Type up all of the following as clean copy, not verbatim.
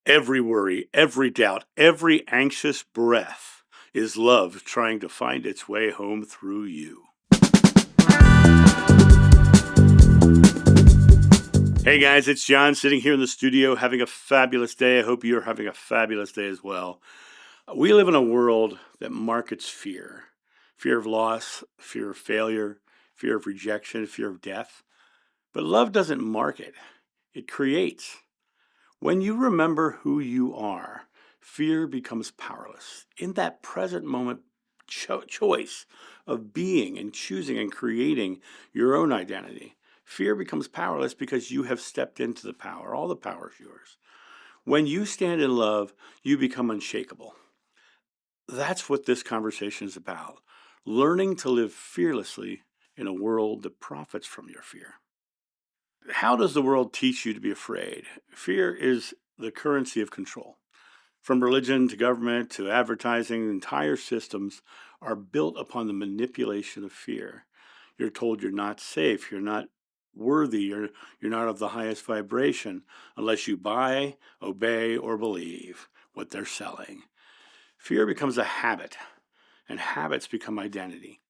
Every worry, every doubt, every anxious breath is love trying to find its way home through you. Hey guys, it's John sitting here in the studio having a fabulous day. I hope you're having a fabulous day as well. We live in a world that markets fear: fear of loss, fear of failure, fear of rejection, fear of death. But love doesn't market, it creates. When you remember who you are, fear becomes powerless. In that present moment choice of being and choosing and creating your own identity, fear becomes powerless because you have stepped into the power. All the power is yours. When you stand in love, you become unshakable. That's what this conversation is about. Learning to live fearlessly in a world that profits from your fear. How does the world teach you to be afraid? Fear is the currency of control. From religion to government to advertising, entire systems are built upon the manipulation of fear. You're told you're not safe, you're not worthy, you're not of the highest vibration unless you buy, obey, or believe what they're selling. Fear becomes a habit, and habits become identity.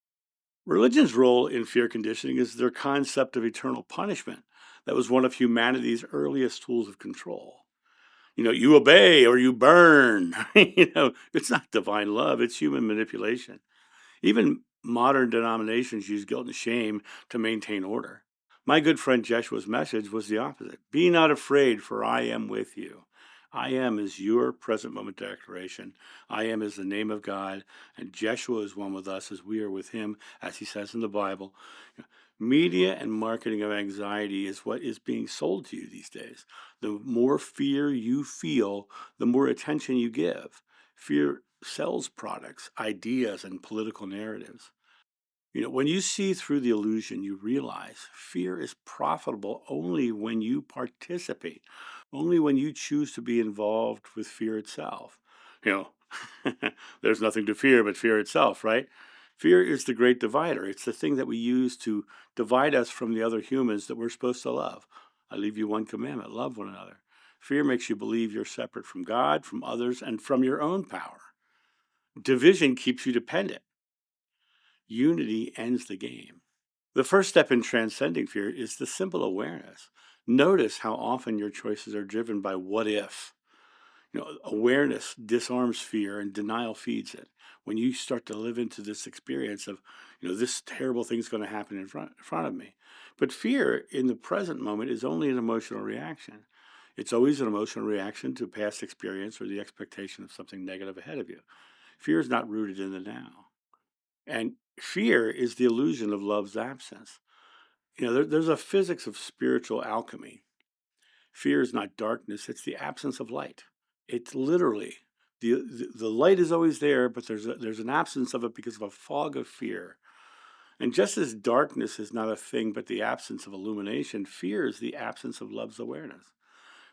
Religion's role in fear conditioning is their concept of eternal punishment. That was one of humanity's earliest tools of control. You obey or you burn. It's not divine love, it's human manipulation. Even modern denominations use guilt and shame to maintain order. My good friend Jeshua's message was the opposite. Be not afraid, for I am with you. I am is your present moment declaration. I am is the name of God, and Jeshua is one with us as we are with him, as he says in the Bible. Media and marketing of anxiety is what is being sold to you these days. The more fear you feel, the more attention you give. Fear sells products, ideas, and political narratives. When you see through the illusion, you realize fear is profitable only when you participate, only when you choose to be involved with fear itself. You there's nothing to fear but fear itself, right? Fear is the great divider. It's the thing that we use to divide us from the other humans that we're supposed to love. I leave you one commandment: love one another. Fear makes you believe you're separate from God, from others, and from your own power. Division keeps you dependent. Unity ends the game. The first step in transcending fear is the simple awareness. Notice how often your choices are driven by what if. Awareness disarms fear and denial feeds it. When you start to live into this experience of, this terrible thing's going to happen in front of me. But fear in the present moment is only an emotional reaction. It's always an emotional reaction to past experience or the expectation of something negative ahead of you. Fear is not rooted in the now. And fear is the illusion of love's absence. There's a physics of spiritual alchemy. Fear is not darkness, it's the absence of light. It's literally the light is always there, but there's an absence of it because of a fog of fear. And just as darkness is not a thing but the absence of illumination, fear is the absence of love's awareness.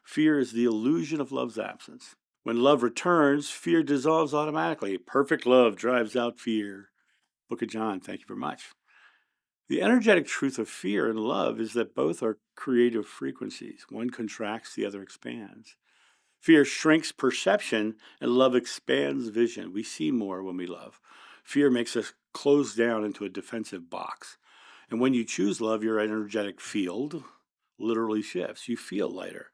Fear is the illusion of love's absence. When love returns, fear dissolves automatically. Perfect love drives out fear. Book of John, thank you very much. The energetic truth of fear and love is that both are creative frequencies. One contracts, the other expands. Fear shrinks perception, and love expands vision. We see more when we love. Fear makes us close down into a defensive box. And when you choose love, your energetic field literally shifts. You feel lighter.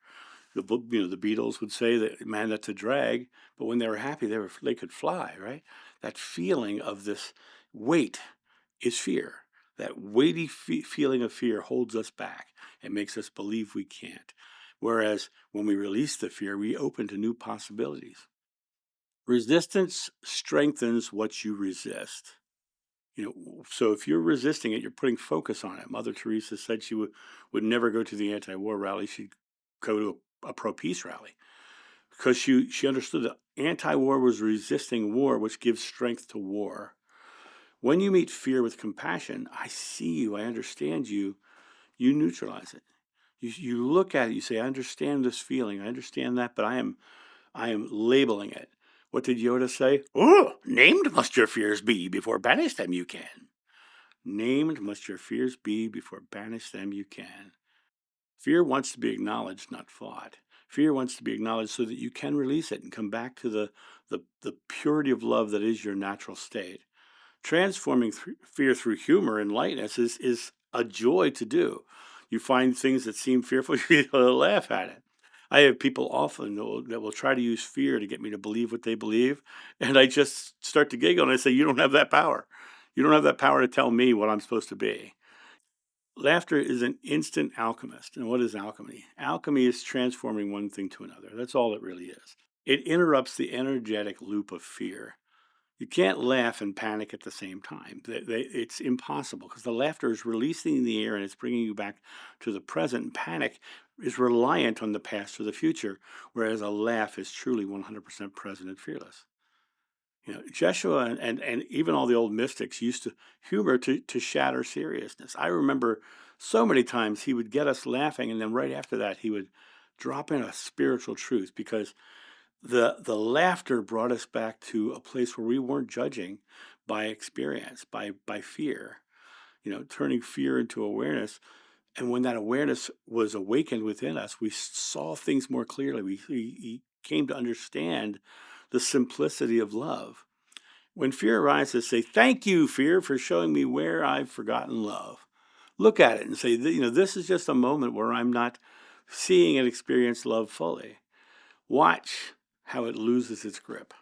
The Beatles would say that, man, that's a drag. But when they were happy, they could fly, right? That feeling of this weight is fear. That weighty feeling of fear holds us back and makes us believe we can't. Whereas when we release the fear, we open to new possibilities. Resistance strengthens what you resist. So if you're resisting it, you're putting focus on it. Mother Teresa said she would never go to the anti-war rally. She'd go to a pro-peace rally because she understood that anti-war was resisting war, which gives strength to war. When you meet fear with compassion, I see you, I understand you, you neutralize it. You look at it, you say, I understand this feeling, I understand that, but I am labeling it. What did Yoda say? Oh, named must your fears be, before banish them you can. Named must your fears be, before banish them you can. Fear wants to be acknowledged, not fought. Fear wants to be acknowledged so that you can release it and come back to the purity of love that is your natural state. Transforming fear through humor and lightness is a joy to do. You find things that seem fearful, you laugh at it. I have people often that will try to use fear to get me to believe what they believe, and I just start to giggle and I say, "You don't have that power. You don't have that power to tell me what I'm supposed to be." Laughter is an instant alchemist. And what is alchemy? Alchemy is transforming one thing to another. That's all it really is. It interrupts the energetic loop of fear. You can't laugh and panic at the same time. It's impossible because the laughter is releasing the air and it's bringing you back to the present. And panic is reliant on the past or the future, whereas a laugh is truly 100% present and fearless. Jeshua and even all the old mystics used to humor to shatter seriousness. I remember so many times he would get us laughing, and then right after that, he would drop in a spiritual truth because the laughter brought us back to a place where we weren't judging by experience, by fear, turning fear into awareness. And when that awareness was awakened within us, we saw things more clearly. We came to understand the simplicity of love. When fear arises, say, "Thank you, fear, for showing me where I've forgotten love." Look at it and say, this is just a moment where I'm not seeing and experience love fully. Watch how it loses its grip.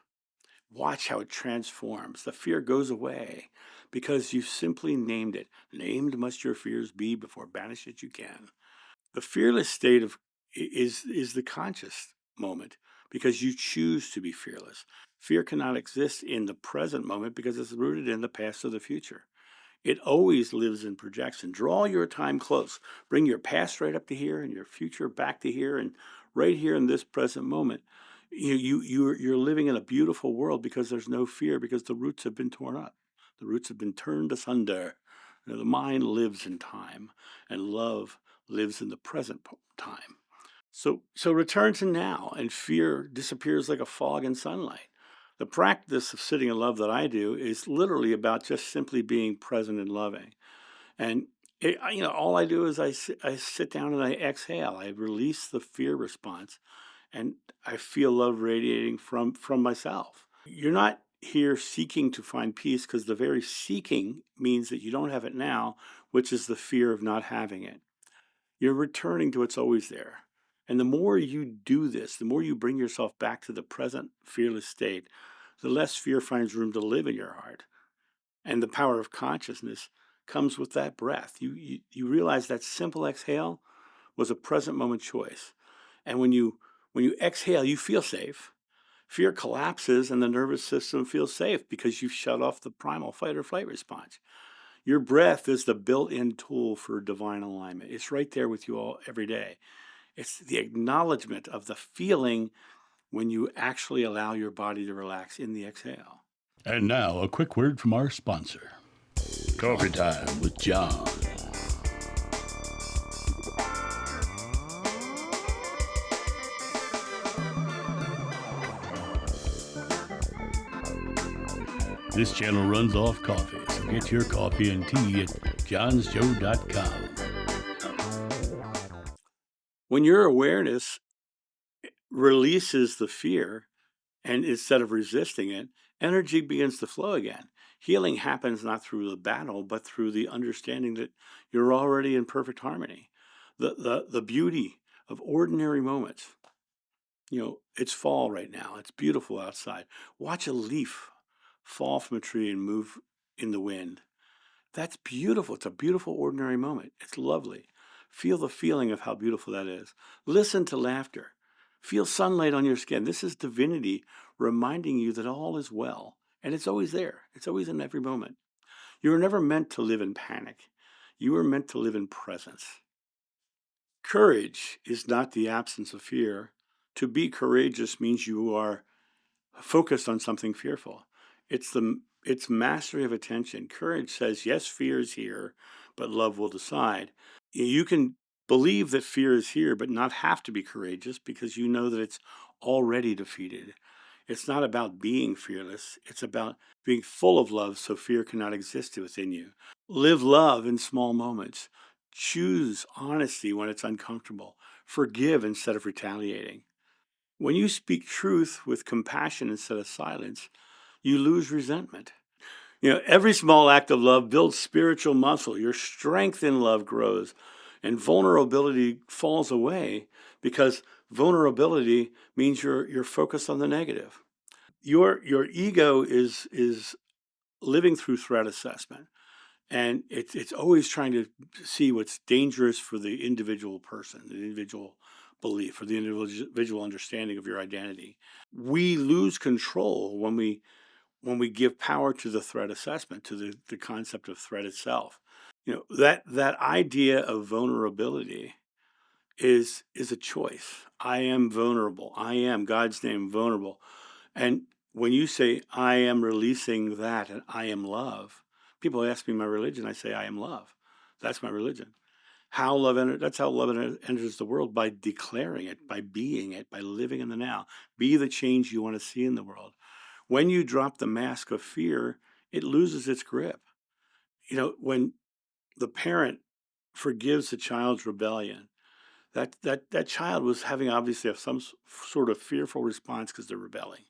Watch how it transforms. The fear goes away because you simply named it. Named must your fears be before banish it you can. The fearless state is the conscious moment because you choose to be fearless. Fear cannot exist in the present moment because it's rooted in the past or the future. It always lives in projection. Draw your time close. Bring your past right up to here and your future back to here, and right here in this present moment. You're living in a beautiful world because there's no fear, because the roots have been torn up. The roots have been turned asunder. The mind lives in time, and love lives in the present time. So return to now, and fear disappears like a fog in sunlight. The practice of sitting in love that I do is literally about just simply being present and loving. And all I do is I sit down and I exhale. I release the fear response, and I feel love radiating from myself. You're not here seeking to find peace because the very seeking means that you don't have it now, which is the fear of not having it. You're returning to what's always there. And the more you do this, the more you bring yourself back to the present fearless state, the less fear finds room to live in your heart. And the power of consciousness comes with that breath. You realize that simple exhale was a present moment choice. And when you exhale, you feel safe. Fear collapses and the nervous system feels safe because you've shut off the primal fight or flight response. Your breath is the built-in tool for divine alignment. It's right there with you all every day. It's the acknowledgement of the feeling when you actually allow your body to relax in the exhale. And now, a quick word from our sponsor. Coffee Time with John. This channel runs off coffee, so get your coffee and tea at johnsjoe.com. When your awareness releases the fear, and instead of resisting it, energy begins to flow again. Healing happens not through the battle, but through the understanding that you're already in perfect harmony. The beauty of ordinary moments. It's fall right now. It's beautiful outside. Watch a leaf fall from a tree and move in the wind. That's beautiful. It's a beautiful, ordinary moment. It's lovely. Feel the feeling of how beautiful that is. Listen to laughter. Feel sunlight on your skin. This is divinity reminding you that all is well. And it's always there. It's always in every moment. You were never meant to live in panic. You were meant to live in presence. Courage is not the absence of fear. To be courageous means you are focused on something fearful. It's mastery of attention. Courage says, yes, fear is here, but love will decide. You can believe that fear is here, but not have to be courageous because you know that it's already defeated. It's not about being fearless. It's about being full of love so fear cannot exist within you. Live love in small moments. Choose honesty when it's uncomfortable. Forgive instead of retaliating. When you speak truth with compassion instead of silence, you lose resentment. Every small act of love builds spiritual muscle. Your strength in love grows, and vulnerability falls away because vulnerability means you're focused on the negative. Your ego is living through threat assessment, and it's always trying to see what's dangerous for the individual person, the individual belief, or the individual understanding of your identity. We lose control when we give power to the threat assessment, to the concept of threat itself. That idea of vulnerability is a choice. I am vulnerable. I am God's name vulnerable. And when you say I am releasing that and I am love, people ask me my religion. I say I am love. That's my religion. That's how love enters the world, by declaring it, by being it, by living in the now. Be the change you want to see in the world. When you drop the mask of fear, it loses its grip. When the parent forgives the child's rebellion, that child was having obviously some sort of fearful response because they're rebelling.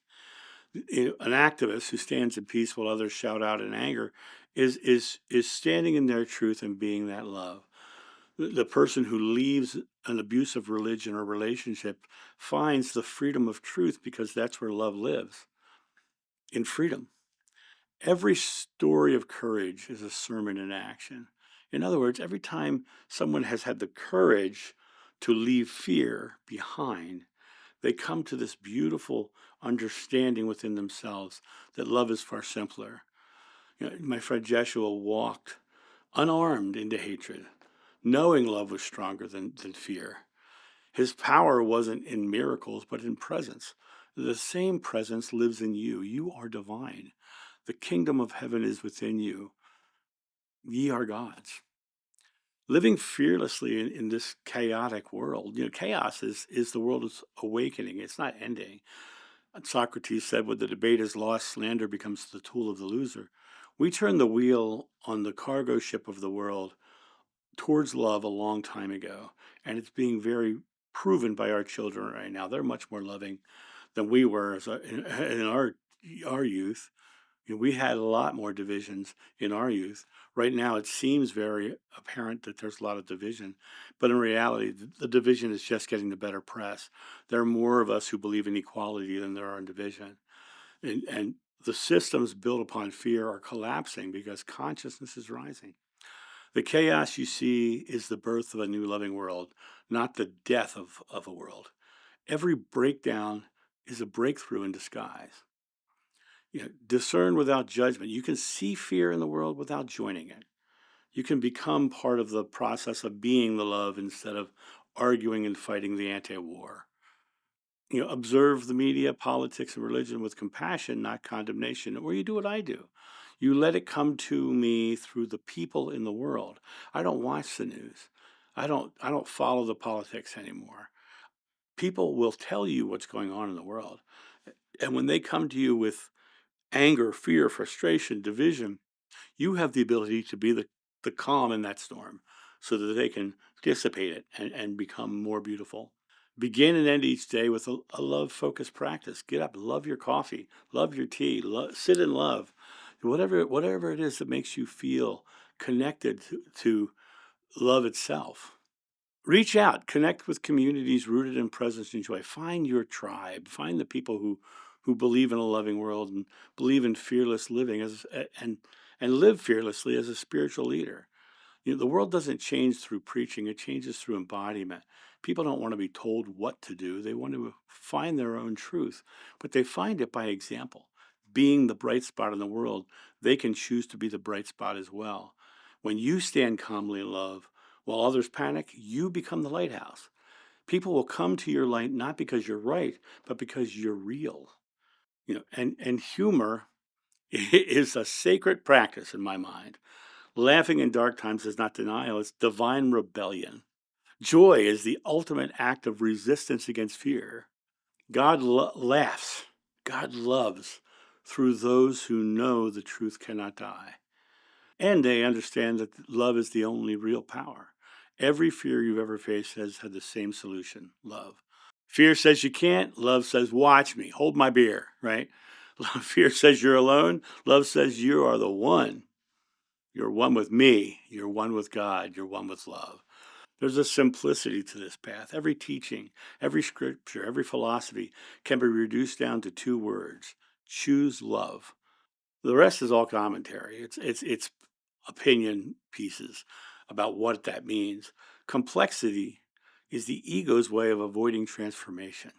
An activist who stands in peace while others shout out in anger is standing in their truth and being that love. The person who leaves an abusive religion or relationship finds the freedom of truth because that's where love lives, in freedom. Every story of courage is a sermon in action. In other words, every time someone has had the courage to leave fear behind, they come to this beautiful understanding within themselves that love is far simpler. My friend Joshua walked unarmed into hatred, knowing love was stronger than fear. His power wasn't in miracles, but in presence. The same presence lives in you. You are divine. The kingdom of heaven is within you. Ye are God's. Living fearlessly in this chaotic world. Chaos is the world's awakening. It's not ending. Socrates said, when the debate is lost, slander becomes the tool of the loser. We turned the wheel on the cargo ship of the world towards love a long time ago, and it's being very proven by our children right now. They're much more loving than we were in our youth. We had a lot more divisions in our youth. Right now, it seems very apparent that there's a lot of division, but in reality, the division is just getting the better press. There are more of us who believe in equality than there are in division, and the systems built upon fear are collapsing because consciousness is rising. The chaos you see is the birth of a new loving world, not the death of a world. Every breakdown is a breakthrough in disguise. Discern without judgment. You can see fear in the world without joining it. You can become part of the process of being the love instead of arguing and fighting the anti-war. Observe the media, politics, and religion with compassion, not condemnation, or you do what I do. You let it come to me through the people in the world. I don't watch the news. I don't follow the politics anymore. People will tell you what's going on in the world. And when they come to you with anger, fear, frustration, division, you have the ability to be the calm in that storm so that they can dissipate it and become more beautiful. Begin and end each day with a love focused practice. Get up, love your coffee, love your tea, sit in love. Whatever it is that makes you feel connected to love itself. Reach out, connect with communities rooted in presence and joy. Find your tribe. Find the people who believe in a loving world and believe in fearless living and live fearlessly as a spiritual leader. The world doesn't change through preaching, it changes through embodiment. People don't want to be told what to do, they want to find their own truth, but they find it by example. Being the bright spot in the world, they can choose to be the bright spot as well. When you stand calmly in love, while others panic, you become the lighthouse. People will come to your light not because you're right, but because you're real. And humor is a sacred practice in my mind. Laughing in dark times is not denial, it's divine rebellion. Joy is the ultimate act of resistance against fear. God laughs, God loves through those who know the truth cannot die. And they understand that love is the only real power. Every fear you've ever faced has had the same solution: love. Fear says you can't. Love says, watch me, hold my beer, right? Fear says you're alone. Love says you are the one. You're one with me. You're one with God. You're one with love. There's a simplicity to this path. Every teaching, every scripture, every philosophy can be reduced down to two words: choose love. The rest is all commentary. It's opinion pieces about what that means. Complexity is the ego's way of avoiding transformation.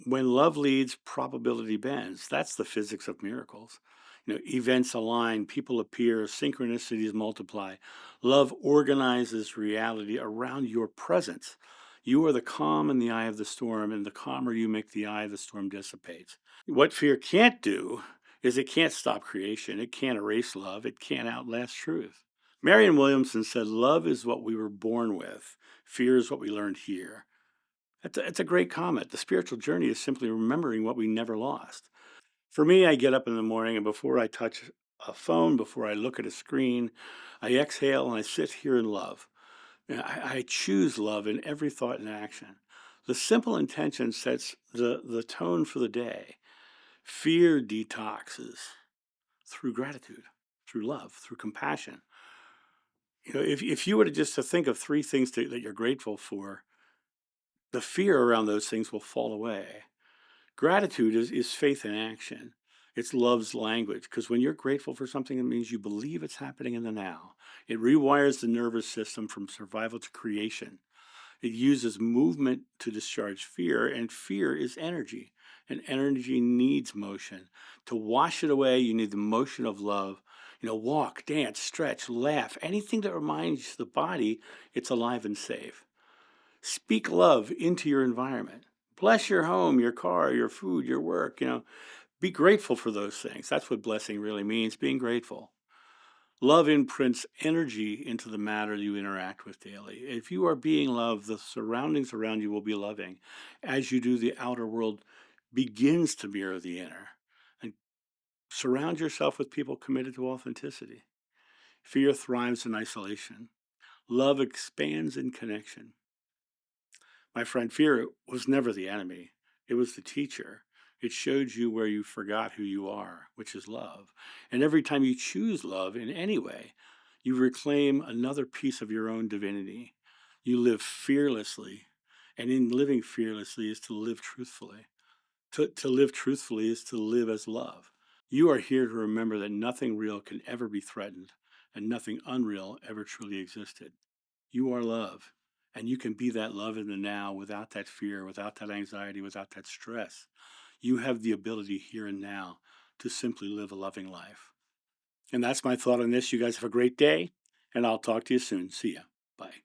When love leads, probability bends. That's the physics of miracles. Events align, people appear, synchronicities multiply. Love organizes reality around your presence. You are the calm in the eye of the storm, and the calmer you make the eye of the storm dissipates. What fear can't do is it can't stop creation. It can't erase love. It can't outlast truth. Marion Williamson said, love is what we were born with. Fear is what we learned here. It's a great comment. The spiritual journey is simply remembering what we never lost. For me, I get up in the morning, and before I touch a phone, before I look at a screen, I exhale and I sit here in love. And I choose love in every thought and action. The simple intention sets the tone for the day. Fear detoxes through gratitude, through love, through compassion. If you were to just to think of three things that you're grateful for, the fear around those things will fall away. Gratitude is faith in action. It's love's language, because when you're grateful for something, it means you believe it's happening in the now. It rewires the nervous system from survival to creation. It uses movement to discharge fear, and fear is energy, and energy needs motion. To wash it away, you need the motion of love. Walk, dance, stretch, laugh, anything that reminds the body it's alive and safe. Speak love into your environment. Bless your home, your car, your food, your work. Be grateful for those things. That's what blessing really means, being grateful. Love imprints energy into the matter you interact with daily. If you are being loved, the surroundings around you will be loving. As you do, the outer world begins to mirror the inner. And surround yourself with people committed to authenticity. Fear thrives in isolation. Love expands in connection. My friend, fear was never the enemy. It was the teacher. It showed you where you forgot who you are, which is love. And every time you choose love in any way, you reclaim another piece of your own divinity. You live fearlessly. And in living fearlessly is to live truthfully. To live truthfully is to live as love. You are here to remember that nothing real can ever be threatened, and nothing unreal ever truly existed. You are love. And you can be that love in the now without that fear, without that anxiety, without that stress. You have the ability here and now to simply live a loving life. And that's my thought on this. You guys have a great day, and I'll talk to you soon. See ya. Bye.